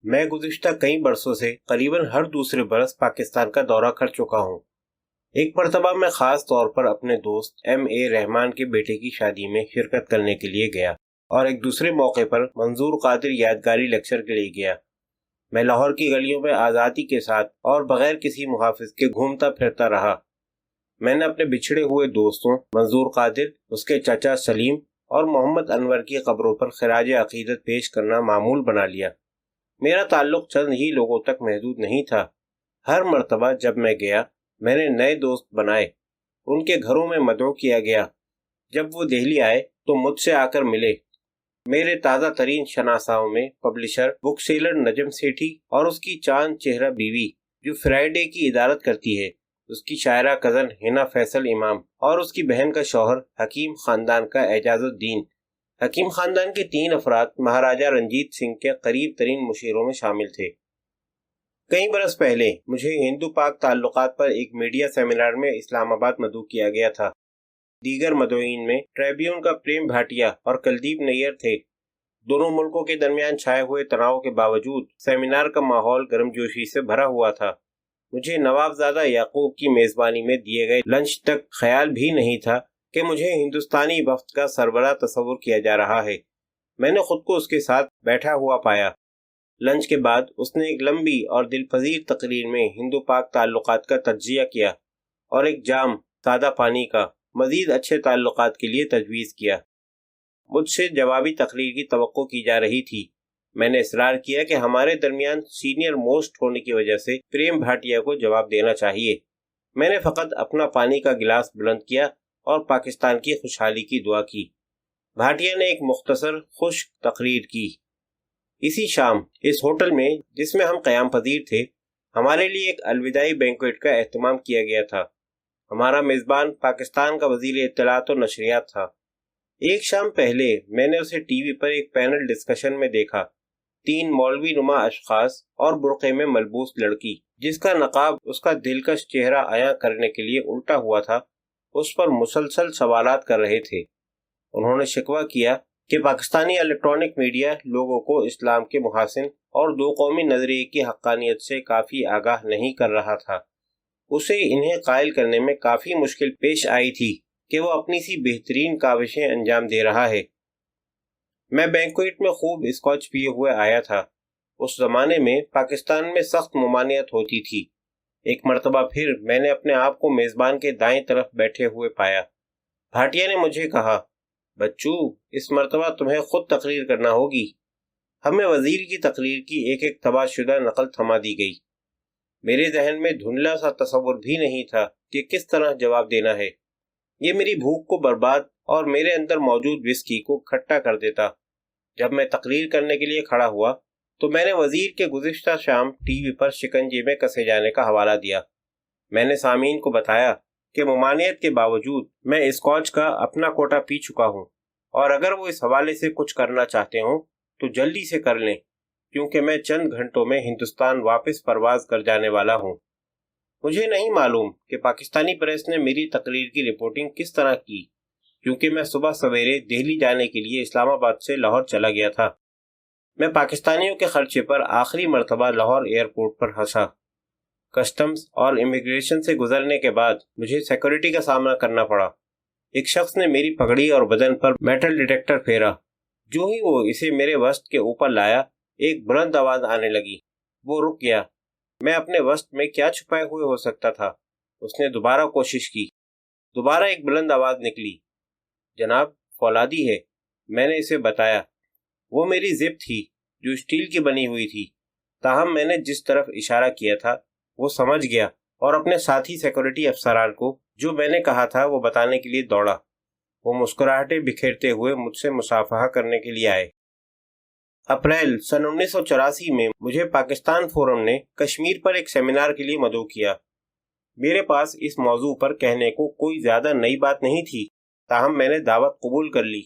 میں گزشتہ کئی برسوں سے قریباً ہر دوسرے برس پاکستان کا دورہ کر چکا ہوں۔ ایک مرتبہ میں خاص طور پر اپنے دوست ایم رحمان کے بیٹے کی شادی میں شرکت کرنے کے لیے گیا اور ایک دوسرے موقع پر منظور قادر یادگاری لیکچر کے لیے گیا۔ میں لاہور کی گلیوں میں آزادی کے ساتھ اور بغیر کسی محافظ کے گھومتا پھرتا رہا۔ میں نے اپنے بچھڑے ہوئے دوستوں منظور قادر، اس کے چچا سلیم اور محمد انور کی قبروں پر خراج عقیدت پیش کرنا معمول بنا لیا۔ میرا تعلق چند ہی لوگوں تک محدود نہیں تھا۔ ہر مرتبہ جب میں گیا میں نے نئے دوست بنائے، ان کے گھروں میں مدعو کیا گیا۔ جب وہ دہلی آئے تو مجھ سے آ کر ملے۔ میرے تازہ ترین شناساؤں میں publisher book seller Najam Sethi اور اس کی چاند چہرہ بیوی جو فرائیڈے کی ادارت کرتی ہے، اس کی شاعرہ کزن حنا فیصل امام اور اس کی بہن کا شوہر حکیم خاندان کا اعجاز الدین۔ حکیم خاندان کے 3 افراد مہاراجہ رنجیت سنگھ کے قریب ترین مشیروں میں شامل تھے۔ کئی برس پہلے مجھے ہندو پاک تعلقات پر ایک میڈیا سیمینار میں اسلام آباد مدعو کیا گیا تھا۔ دیگر مدعوئین میں ٹریبیون کا پریم بھاٹیا اور کلدیپ نیر تھے۔ دونوں ملکوں کے درمیان چھائے ہوئے تناؤ کے باوجود سیمینار کا ماحول گرم جوشی سے بھرا ہوا تھا۔ مجھے نوابزادہ یعقوب کی میزبانی میں دیے گئے لنچ تک خیال بھی نہیں تھا کہ مجھے ہندوستانی وفد کا سربراہ تصور کیا جا رہا ہے۔ میں نے خود کو اس کے ساتھ بیٹھا ہوا پایا۔ لنچ کے بعد اس نے ایک لمبی اور دلپذیر تقریر میں ہندو پاک تعلقات کا تجزیہ کیا اور ایک جام سادہ پانی کا مزید اچھے تعلقات کے لیے تجویز کیا۔ مجھ سے جوابی تقریر کی توقع کی جا رہی تھی۔ میں نے اصرار کیا کہ ہمارے درمیان سینئر موسٹ ہونے کی وجہ سے پریم بھاٹیا کو جواب دینا چاہیے۔ میں نے فقط اپنا پانی کا گلاس بلند کیا اور پاکستان کی خوشحالی کی دعا کی۔ بھاٹیا نے ایک مختصر خشک تقریر کی۔ اسی شام اس ہوٹل میں جس میں ہم قیام پذیر تھے، ہمارے لیے ایک الوداعی بینکویٹ کا اہتمام کیا گیا تھا۔ ہمارا میزبان پاکستان کا وزیر اطلاعات و نشریات تھا۔ ایک شام پہلے میں نے اسے ٹی وی پر ایک پینل ڈسکشن میں دیکھا۔ 3 مولوی نما اشخاص اور برقعے میں ملبوس لڑکی جس کا نقاب اس کا دلکش چہرہ عیاں کرنے کے لیے الٹا ہوا تھا، اس پر مسلسل سوالات کر رہے تھے۔ انہوں نے شکوہ کیا کہ پاکستانی الیکٹرانک میڈیا لوگوں کو اسلام کے محاسن اور 2 قومی نظریے کی حقانیت سے کافی آگاہ نہیں کر رہا تھا۔ اسے انہیں قائل کرنے میں کافی مشکل پیش آئی تھی کہ وہ اپنی سی بہترین کاوشیں انجام دے رہا ہے۔ میں بینکویٹ میں خوب اسکاچ پیے ہوئے آیا تھا۔ اس زمانے میں پاکستان میں سخت ممانعت ہوتی تھی۔ ایک مرتبہ پھر میں نے اپنے آپ کو میزبان کے دائیں طرف بیٹھے ہوئے پایا۔ بھاٹیا نے مجھے کہا، بچو، اس مرتبہ تمہیں خود تقریر کرنا ہوگی۔ ہمیں وزیر کی تقریر کی ایک ایک طبع شدہ نقل تھما دی گئی۔ میرے ذہن میں دھندلا سا تصور بھی نہیں تھا کہ کس طرح جواب دینا ہے۔ یہ میری بھوک کو برباد اور میرے اندر موجود وسکی کو کھٹا کر دیتا۔ جب میں تقریر کرنے کے لیے کھڑا ہوا تو میں نے وزیر کے گزشتہ شام ٹی وی پر شکنجے میں کسے جانے کا حوالہ دیا۔ میں نے سامعین کو بتایا کہ ممانعت کے باوجود میں اسکاچ کا اپنا کوٹا پی چکا ہوں، اور اگر وہ اس حوالے سے کچھ کرنا چاہتے ہوں تو جلدی سے کر لیں، کیونکہ میں چند گھنٹوں میں ہندوستان واپس پرواز کر جانے والا ہوں۔ مجھے نہیں معلوم کہ پاکستانی پریس نے میری تقریر کی رپورٹنگ کس طرح کی، کیونکہ میں صبح سویرے دہلی جانے کے لیے اسلام آباد سے لاہور چلا گیا تھا۔ میں پاکستانیوں کے خرچے پر آخری مرتبہ لاہور ایئرپورٹ پر پھنسا۔ کسٹمز اور امیگریشن سے گزرنے کے بعد مجھے سیکورٹی کا سامنا کرنا پڑا۔ ایک شخص نے میری پگڑی اور بدن پر میٹل ڈیٹیکٹر پھیرا۔ جو ہی وہ اسے میرے وسط کے اوپر لایا، ایک بلند آواز آنے لگی۔ وہ رک گیا۔ میں اپنے وسط میں کیا چھپائے ہوئے ہو سکتا تھا؟ اس نے دوبارہ کوشش کی۔ دوبارہ ایک بلند آواز نکلی۔ جناب، فولادی ہے، میں نے اسے بتایا۔ وہ میری زپ تھی جو اسٹیل کی بنی ہوئی تھی، تاہم میں نے جس طرف اشارہ کیا تھا وہ سمجھ گیا اور اپنے ساتھی سیکورٹی افسران کو جو میں نے کہا تھا وہ بتانے کے لیے دوڑا۔ وہ مسکراہٹیں بکھیرتے ہوئے مجھ سے مصافحہ کرنے کے لیے آئے۔ اپریل سن 1984 میں مجھے پاکستان فورم نے کشمیر پر ایک سیمینار کے لیے مدعو کیا۔ میرے پاس اس موضوع پر کہنے کو کوئی زیادہ نئی بات نہیں تھی، تاہم میں نے دعوت قبول کر لی۔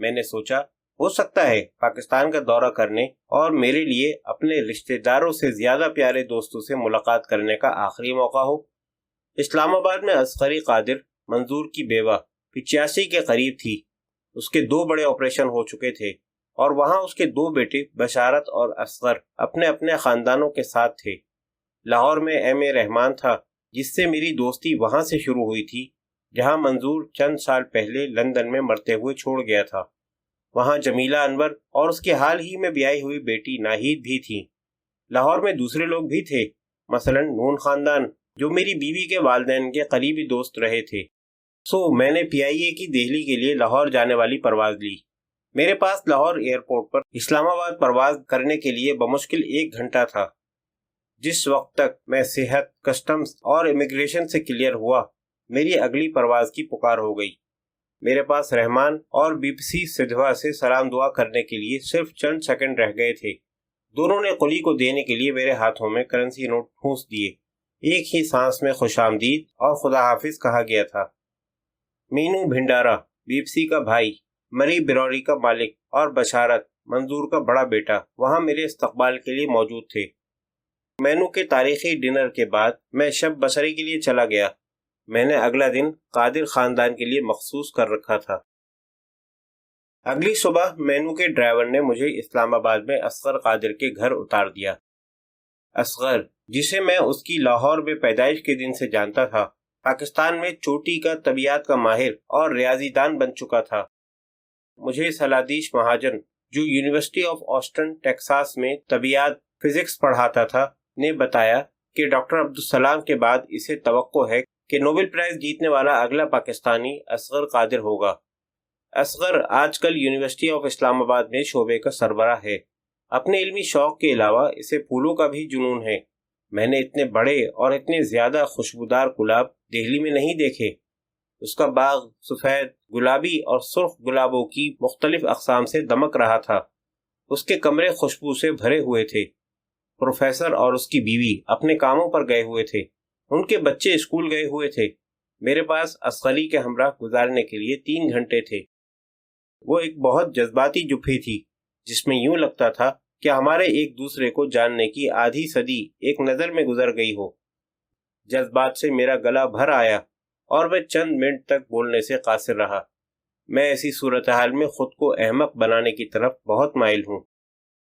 میں نے سوچا ہو سکتا ہے پاکستان کا دورہ کرنے اور میرے لیے اپنے رشتہ داروں سے زیادہ پیارے دوستوں سے ملاقات کرنے کا آخری موقع ہو۔ اسلام آباد میں اصغری قادر، منظور کی بیوہ، 85 کے قریب تھی۔ اس کے 2 بڑے آپریشن ہو چکے تھے اور وہاں اس کے 2 بیٹے بشارت اور اصغر اپنے اپنے خاندانوں کے ساتھ تھے۔ لاہور میں ایم اے رحمان تھا، جس سے میری دوستی وہاں سے شروع ہوئی تھی جہاں منظور چند سال پہلے لندن میں مرتے ہوئے چھوڑ گیا تھا۔ وہاں جمیلہ انور اور اس کے حال ہی میں بیاہی ہوئی بیٹی ناہید بھی تھی۔ لاہور میں دوسرے لوگ بھی تھے، مثلا نون خاندان، جو میری بیوی کے والدین کے قریبی دوست رہے تھے۔ میں نے PIA کی دہلی کے لیے لاہور جانے والی پرواز لی۔ میرے پاس لاہور ایئرپورٹ پر اسلام آباد پرواز کرنے کے لیے بمشکل 1 گھنٹہ تھا۔ جس وقت تک میں صحت، کسٹمز اور امیگریشن سے کلیئر ہوا، میری اگلی پرواز کی پکار ہو گئی۔ میرے پاس رحمان اور BBC سدھوا سے سلام دعا کرنے کے لیے صرف چند سیکنڈ رہ گئے تھے۔ دونوں نے قلی کو دینے کے لیے میرے ہاتھوں میں کرنسی نوٹ ٹھونس دیے۔ ایک ہی سانس میں خوش آمدید اور خدا حافظ کہا گیا تھا۔ مینو بھنڈارا، BBC کا بھائی، مری براری کا مالک، اور بشارت، منظور کا بڑا بیٹا، وہاں میرے استقبال کے لیے موجود تھے۔ مینو کے تاریخی ڈنر کے بعد میں شب بصری کے لیے چلا گیا۔ میں نے اگلا دن قادر خاندان کے لیے مخصوص کر رکھا تھا۔ اگلی صبح مینو کے ڈرائیور نے مجھے اسلام آباد میں اصغر قادر کے گھر اتار دیا۔ اصغر، جسے میں اس کی لاہور میں پیدائش کے دن سے جانتا تھا، پاکستان میں چوٹی کا طبیعیات کا ماہر اور ریاضی دان بن چکا تھا۔ مجھے سلادیش مہاجن، جو یونیورسٹی آف آسٹن ٹیکساس میں طبیعیات فزکس پڑھاتا تھا، نے بتایا کہ ڈاکٹر عبدالسلام کے بعد اسے توقع ہے کہ نوبل پرائز جیتنے والا اگلا پاکستانی اصغر قادر ہوگا۔ اصغر آج کل یونیورسٹی آف اسلام آباد میں شعبے کا سربراہ ہے۔ اپنے علمی شوق کے علاوہ اسے پھولوں کا بھی جنون ہے۔ میں نے اتنے بڑے اور اتنے زیادہ خوشبودار گلاب دہلی میں نہیں دیکھے۔ اس کا باغ سفید، گلابی اور سرخ گلابوں کی مختلف اقسام سے دمک رہا تھا۔ اس کے کمرے خوشبو سے بھرے ہوئے تھے۔ پروفیسر اور اس کی بیوی اپنے کاموں پر گئے ہوئے تھے۔ ان کے بچے اسکول گئے ہوئے تھے۔ میرے پاس اصغری کے ہمراہ گزارنے کے لیے 3 گھنٹے تھے۔ وہ ایک بہت جذباتی جھپی تھی، جس میں یوں لگتا تھا کہ ہمارے ایک دوسرے کو جاننے کی آدھی صدی ایک نظر میں گزر گئی ہو۔ جذبات سے میرا گلا بھر آیا اور میں چند منٹ تک بولنے سے قاصر رہا۔ میں ایسی صورتحال میں خود کو احمق بنانے کی طرف بہت مائل ہوں۔